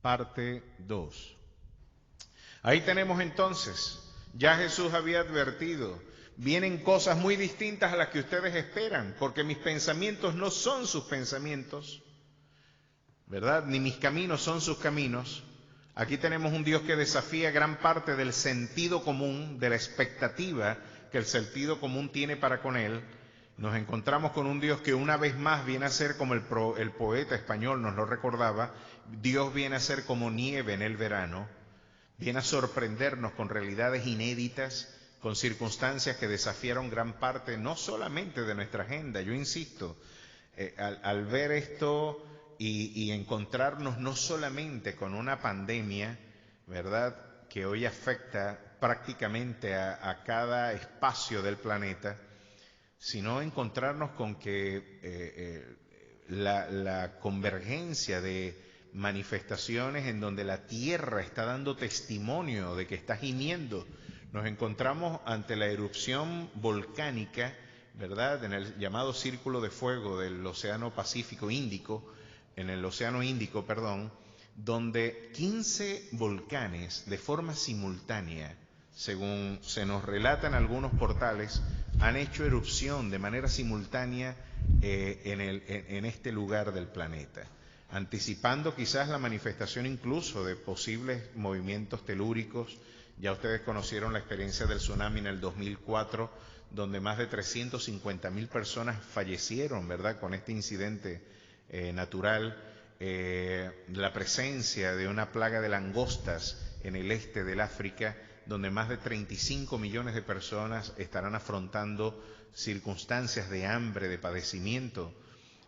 parte 2. Ahí tenemos entonces, ya Jesús había advertido, vienen cosas muy distintas a las que ustedes esperan, porque mis pensamientos no son sus pensamientos, ¿verdad? Ni mis caminos son sus caminos. Aquí tenemos un Dios que desafía gran parte del sentido común, de la expectativa que el sentido común tiene para con él. Nos encontramos con un Dios que una vez más viene a ser como el poeta español nos lo recordaba, Dios viene a ser como nieve en el verano, viene a sorprendernos con realidades inéditas, con circunstancias que desafiaron gran parte, no solamente de nuestra agenda. Yo insisto, al ver esto y encontrarnos no solamente con una pandemia, ¿verdad?, que hoy afecta prácticamente a cada espacio del planeta, sino encontrarnos con que la convergencia de manifestaciones en donde la Tierra está dando testimonio de que está gimiendo. Nos encontramos ante la erupción volcánica, ¿verdad?, en el llamado Círculo de Fuego del Océano Índico, donde 15 volcanes de forma simultánea, según se nos relata en algunos portales, han hecho erupción de manera simultánea en este lugar del planeta, anticipando quizás la manifestación incluso de posibles movimientos telúricos. Ya ustedes conocieron la experiencia del tsunami en el 2004, donde más de 350.000 personas fallecieron, ¿verdad?, con este incidente natural. La presencia de una plaga de langostas en el este del África, donde más de 35 millones de personas estarán afrontando circunstancias de hambre, de padecimiento.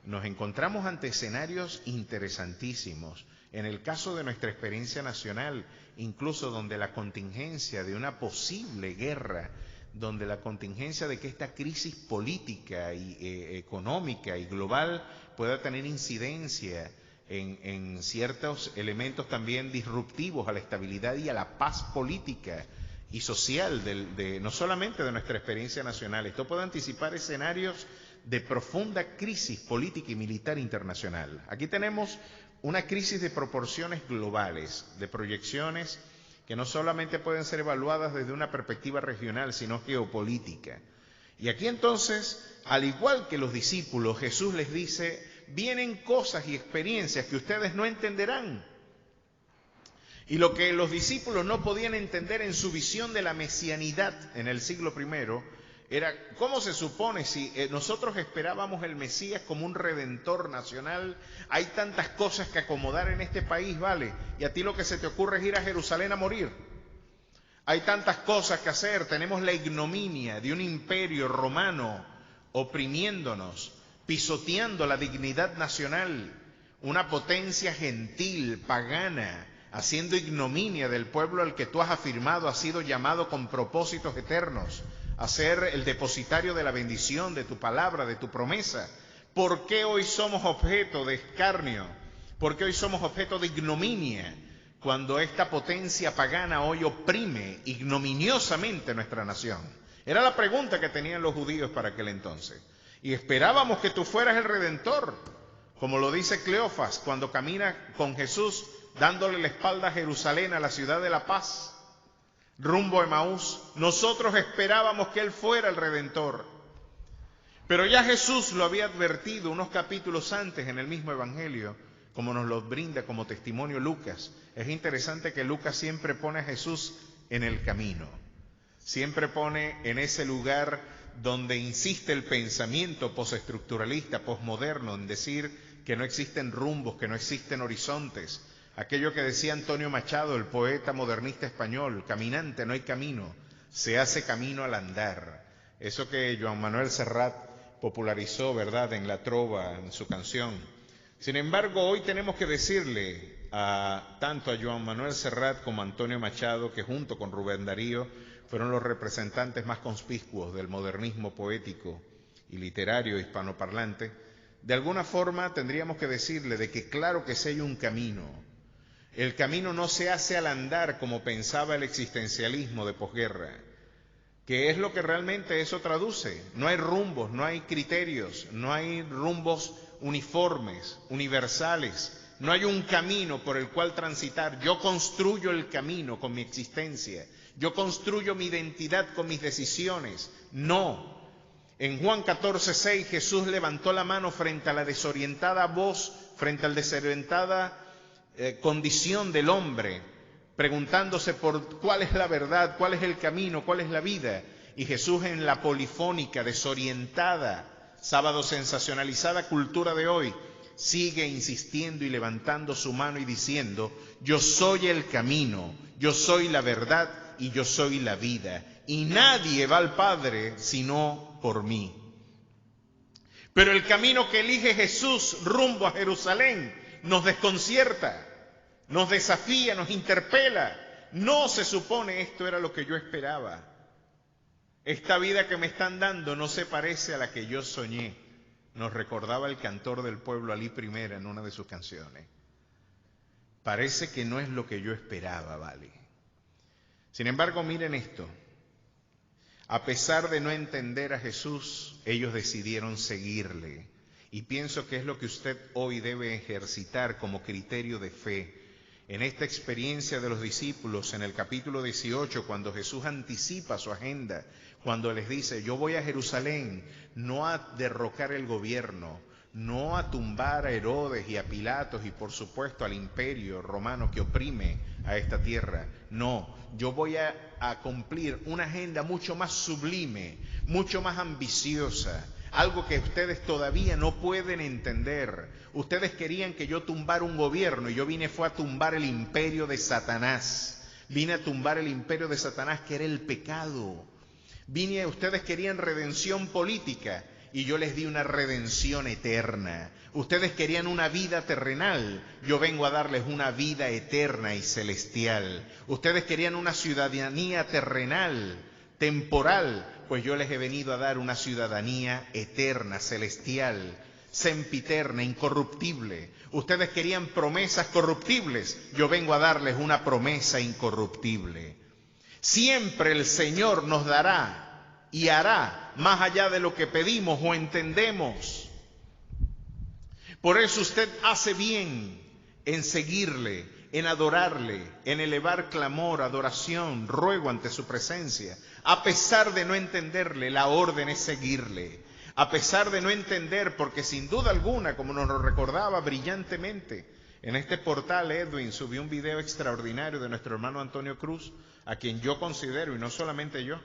Nos encontramos ante escenarios interesantísimos. En el caso de nuestra experiencia nacional, incluso donde la contingencia de una posible guerra, donde la contingencia de que esta crisis política y económica y global pueda tener incidencia en ciertos elementos también disruptivos a la estabilidad y a la paz política y social no solamente de nuestra experiencia nacional. Esto puede anticipar escenarios de profunda crisis política y militar internacional. Aquí tenemos una crisis de proporciones globales, de proyecciones que no solamente pueden ser evaluadas desde una perspectiva regional, sino geopolítica. Y aquí entonces, al igual que los discípulos, Jesús les dice: vienen cosas y experiencias que ustedes no entenderán. Y lo que los discípulos no podían entender en su visión de la mesianidad en el siglo I era cómo se supone si nosotros esperábamos el Mesías como un redentor nacional, hay tantas cosas que acomodar en este país, ¿vale? Y a ti lo que se te ocurre es ir a Jerusalén a morir. Hay tantas cosas que hacer, tenemos la ignominia de un imperio romano oprimiéndonos, pisoteando la dignidad nacional, una potencia gentil, pagana, haciendo ignominia del pueblo al que tú has afirmado ha sido llamado con propósitos eternos, a ser el depositario de la bendición, de tu palabra, de tu promesa. ¿Por qué hoy somos objeto de escarnio? ¿Por qué hoy somos objeto de ignominia? Cuando esta potencia pagana hoy oprime ignominiosamente nuestra nación. Era la pregunta que tenían los judíos para aquel entonces. Y esperábamos que tú fueras el Redentor, como lo dice Cleofas cuando camina con Jesús dándole la espalda a Jerusalén, a la ciudad de la paz, rumbo a Emaús. Nosotros esperábamos que Él fuera el Redentor. Pero ya Jesús lo había advertido unos capítulos antes en el mismo Evangelio, como nos lo brinda como testimonio Lucas. Es interesante que Lucas siempre pone a Jesús en el camino, siempre pone en ese lugar donde insiste el pensamiento postestructuralista, posmoderno, en decir que no existen rumbos, que no existen horizontes. Aquello que decía Antonio Machado, el poeta modernista español: caminante no hay camino, se hace camino al andar. Eso que Joan Manuel Serrat popularizó, ¿verdad?, en la trova, en su canción. Sin embargo, hoy tenemos que decirle tanto a Joan Manuel Serrat como a Antonio Machado, que junto con Rubén Darío fueron los representantes más conspicuos del modernismo poético y literario hispanoparlante, de alguna forma tendríamos que decirle de que claro que sí hay un camino. El camino no se hace al andar como pensaba el existencialismo de posguerra, que es lo que realmente eso traduce. No hay rumbos, no hay criterios, no hay rumbos uniformes, universales, no hay un camino por el cual transitar. Yo construyo el camino con mi existencia. Yo construyo mi identidad con mis decisiones. No. En Juan 14:6 Jesús levantó la mano frente a la desorientada voz, frente a la desorientada condición del hombre, preguntándose por cuál es la verdad, cuál es el camino, cuál es la vida. Y Jesús, en la polifónica, desorientada, sábado sensacionalizada cultura de hoy, sigue insistiendo y levantando su mano y diciendo: yo soy el camino, yo soy la verdad y yo soy la vida, y nadie va al Padre sino por mí. Pero el camino que elige Jesús rumbo a Jerusalén nos desconcierta, nos desafía, nos interpela. No se supone esto era lo que yo esperaba. Esta vida que me están dando no se parece a la que yo soñé. Nos recordaba el cantor del pueblo Alí Primera en una de sus canciones. Parece que no es lo que yo esperaba, vale. Sin embargo, miren esto. A pesar de no entender a Jesús, ellos decidieron seguirle. Y pienso que es lo que usted hoy debe ejercitar como criterio de fe. En esta experiencia de los discípulos, en el capítulo 18, cuando Jesús anticipa su agenda, cuando les dice: yo voy a Jerusalén, no a derrocar el gobierno, no a tumbar a Herodes y a Pilatos y por supuesto al imperio romano que oprime a esta tierra. No, yo voy a cumplir una agenda mucho más sublime, mucho más ambiciosa, algo que ustedes todavía no pueden entender. Ustedes querían que yo tumbara un gobierno y yo fue a tumbar el imperio de Satanás. Vine a tumbar el imperio de Satanás, que era el pecado. Ustedes querían redención política y yo les di una redención eterna. Ustedes querían una vida terrenal, yo vengo a darles una vida eterna y celestial. Ustedes querían una ciudadanía terrenal, temporal, pues yo les he venido a dar una ciudadanía eterna, celestial, sempiterna, incorruptible. Ustedes querían promesas corruptibles, yo vengo a darles una promesa incorruptible. Siempre el Señor nos dará y hará más allá de lo que pedimos o entendemos. Por eso usted hace bien en seguirle, en adorarle, en elevar clamor, adoración, ruego ante su presencia. A pesar de no entenderle, la orden es seguirle. A pesar de no entender, porque sin duda alguna, como nos lo recordaba brillantemente, en este portal Edwin subió un video extraordinario de nuestro hermano Antonio Cruz, a quien yo considero, y no solamente yo,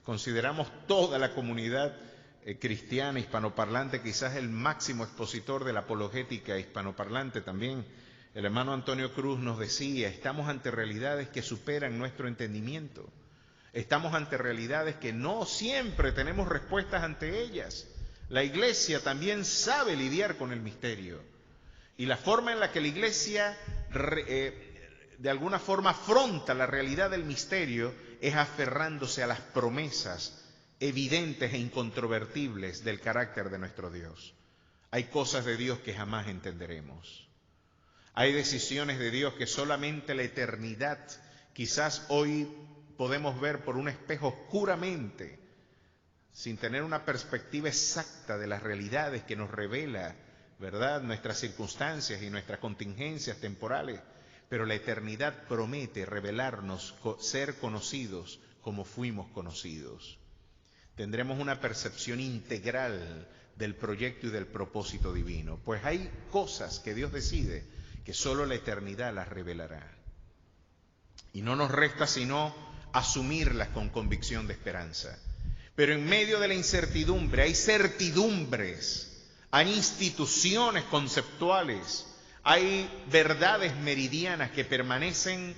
consideramos toda la comunidad cristiana hispanoparlante, quizás el máximo expositor de la apologética hispanoparlante también. El hermano Antonio Cruz nos decía: estamos ante realidades que superan nuestro entendimiento. Estamos ante realidades que no siempre tenemos respuestas ante ellas. La iglesia también sabe lidiar con el misterio. Y la forma en la que la iglesia de alguna forma afronta la realidad del misterio es aferrándose a las promesas evidentes e incontrovertibles del carácter de nuestro Dios. Hay cosas de Dios que jamás entenderemos. Hay decisiones de Dios que solamente la eternidad, quizás hoy podemos ver por un espejo oscuramente, sin tener una perspectiva exacta de las realidades que nos revela, ¿verdad?, nuestras circunstancias y nuestras contingencias temporales. Pero la eternidad promete revelarnos, ser conocidos como fuimos conocidos. Tendremos una percepción integral del proyecto y del propósito divino. Pues hay cosas que Dios decide que solo la eternidad las revelará. Y no nos resta sino asumirlas con convicción de esperanza. Pero en medio de la incertidumbre hay certidumbres, hay instituciones conceptuales, hay verdades meridianas que permanecen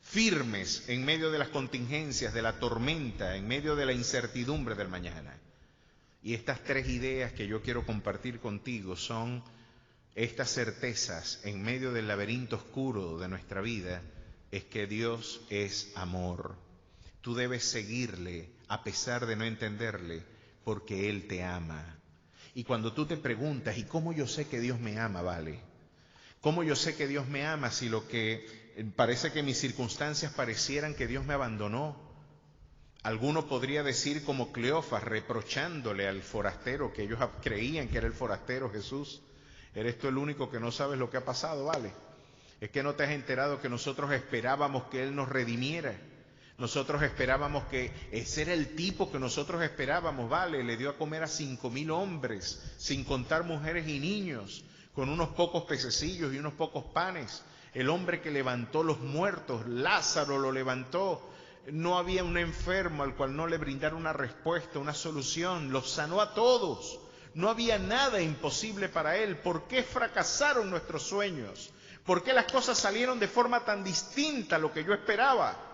firmes en medio de las contingencias, de la tormenta, en medio de la incertidumbre del mañana. Y estas tres ideas que yo quiero compartir contigo son estas certezas en medio del laberinto oscuro de nuestra vida, es que Dios es amor. Tú debes seguirle a pesar de no entenderle, porque Él te ama. Y cuando tú te preguntas, ¿y cómo yo sé que Dios me ama, vale? ¿Cómo yo sé que Dios me ama si lo que parece que mis circunstancias parecieran que Dios me abandonó? Alguno podría decir como Cleofas, reprochándole al forastero, que ellos creían que era el forastero Jesús. Eres tú el único que no sabes lo que ha pasado, ¿vale? Es que no te has enterado que nosotros esperábamos que Él nos redimiera. Nosotros esperábamos que ese era el tipo que nosotros esperábamos, ¿vale? Le dio a comer a 5,000 hombres, sin contar mujeres y niños, con unos pocos pececillos y unos pocos panes. El hombre que levantó los muertos, Lázaro lo levantó. No había un enfermo al cual no le brindara una respuesta, una solución. Los sanó a todos. No había nada imposible para Él. ¿Por qué fracasaron nuestros sueños? ¿Por qué las cosas salieron de forma tan distinta a lo que yo esperaba?